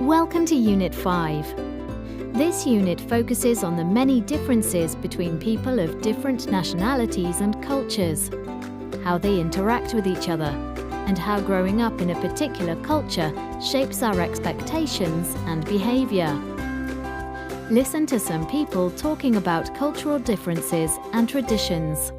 Welcome to Unit 5. This unit focuses on the many differences between people of different nationalities and cultures, how they interact with each other, and how growing up in a particular culture shapes our expectations and behavior. Listen to some people talking about cultural differences and traditions.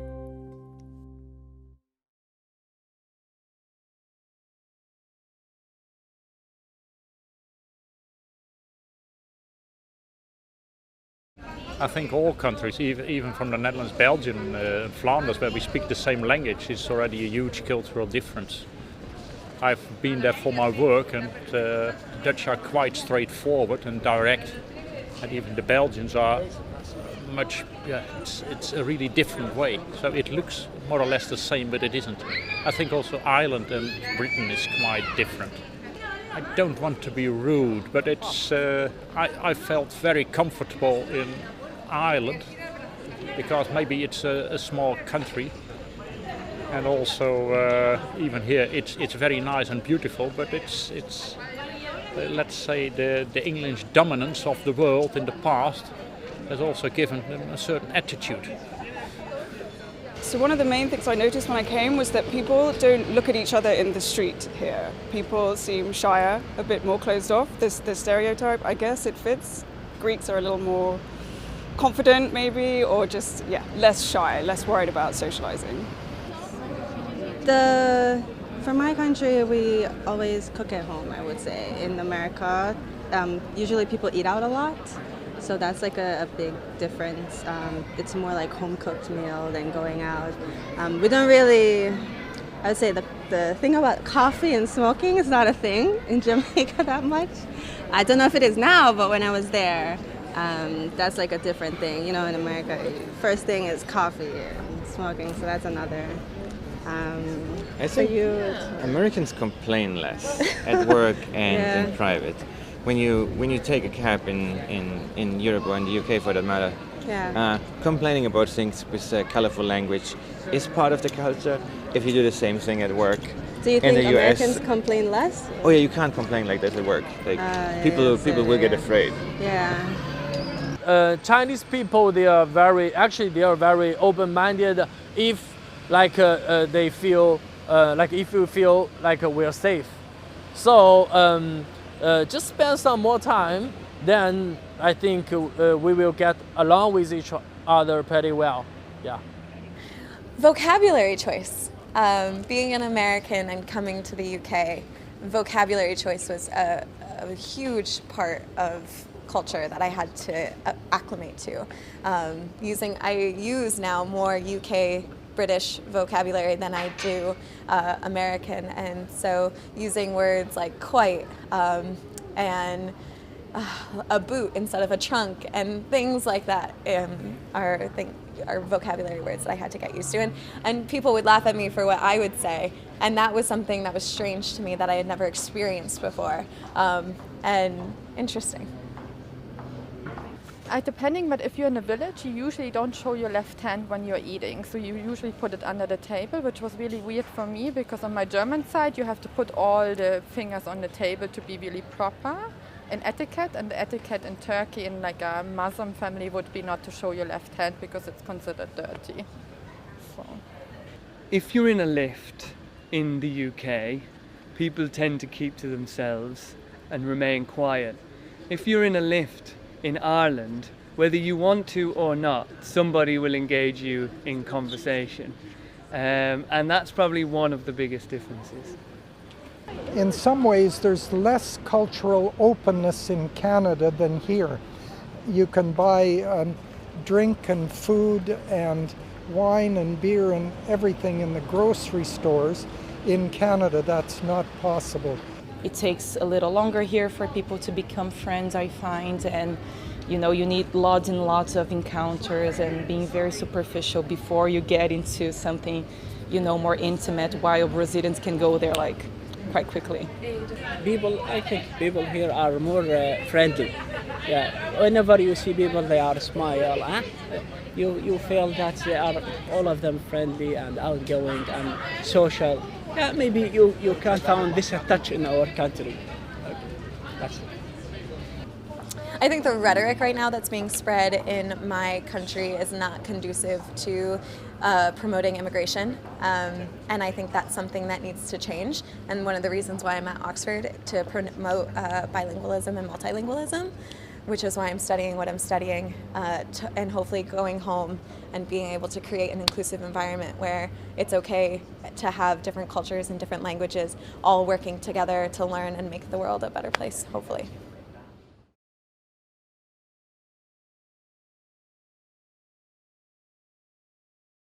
I think all countries, even from the Netherlands, Belgium, Flanders, where we speak the same language, is already a huge cultural difference. I've been there for my work, and the Dutch are quite straightforward and direct, and even the Belgians are much. It's a really different way. So it looks more or less the same, but it isn't. I think also Ireland and Britain is quite different. I don't want to be rude, but it's. I felt very comfortable in Ireland because maybe it's a small country, and also even here it's very nice and beautiful, but it's let's say the English dominance of the world in the past has also given them a certain attitude. So one of the main things I noticed when I came was that people don't look at each other in the street here. People seem shyer, a bit more closed off. The stereotype, I guess it fits. Greeks are a little more confident maybe, or just less shy, less worried about socializing. For my country, we always cook at home, I would say. In America, usually people eat out a lot. So that's like a big difference. It's more like home-cooked meal than going out. We don't really, I would say the thing about coffee and smoking is not a thing in Jamaica that much. I don't know if it is now, but when I was there, that's like a different thing. You know, in America, first thing is coffee and smoking, so that's another. I think Americans complain less at work and in private. When you take a cab in Europe or in the UK for that matter, complaining about things with colorful language is part of the culture. If you do the same thing at work, do you think in the Americans US, complain less? Oh yeah, you can't complain like that at work. Like people will get afraid. Yeah. Chinese people, they are very open-minded. If they feel if you feel like we're safe, so just spend some more time. Then I think we will get along with each other pretty well. Yeah. Vocabulary choice. Being an American and coming to the UK, vocabulary choice was a huge part of culture that I had to acclimate to. I use now more UK British vocabulary than I do American, and so using words like quite and a boot instead of a trunk and things like that are vocabulary words that I had to get used to, and people would laugh at me for what I would say, and that was something that was strange to me that I had never experienced before, and interesting. Depending, but if you're in a village, you usually don't show your left hand when you're eating. So you usually put it under the table, which was really weird for me because on my German side, you have to put all the fingers on the table to be really proper in etiquette. And the etiquette in Turkey, in like a Muslim family, would be not to show your left hand because it's considered dirty. So. If you're in a lift in the UK, people tend to keep to themselves and remain quiet. If you're in a lift in Ireland, whether you want to or not, somebody will engage you in conversation. And that's probably one of the biggest differences. In some ways, there's less cultural openness in Canada than here. You can buy drink and food and wine and beer and everything in the grocery stores. In Canada, that's not possible. It takes a little longer here for people to become friends, I find, and you need lots and lots of encounters and being very superficial before you get into something, more intimate, while Brazilians can go there quite quickly. I think people here are more friendly. Yeah, whenever you see people, they are smile. You feel that they are all of them friendly and outgoing and social. Yeah, maybe you can't find this touch in our country. Okay. That's it. I think the rhetoric right now that's being spread in my country is not conducive to promoting immigration, and I think that's something that needs to change. And one of the reasons why I'm at Oxford to promote bilingualism and multilingualism, which is why I'm studying what I'm studying, and hopefully going home and being able to create an inclusive environment where it's okay to have different cultures and different languages all working together to learn and make the world a better place, hopefully.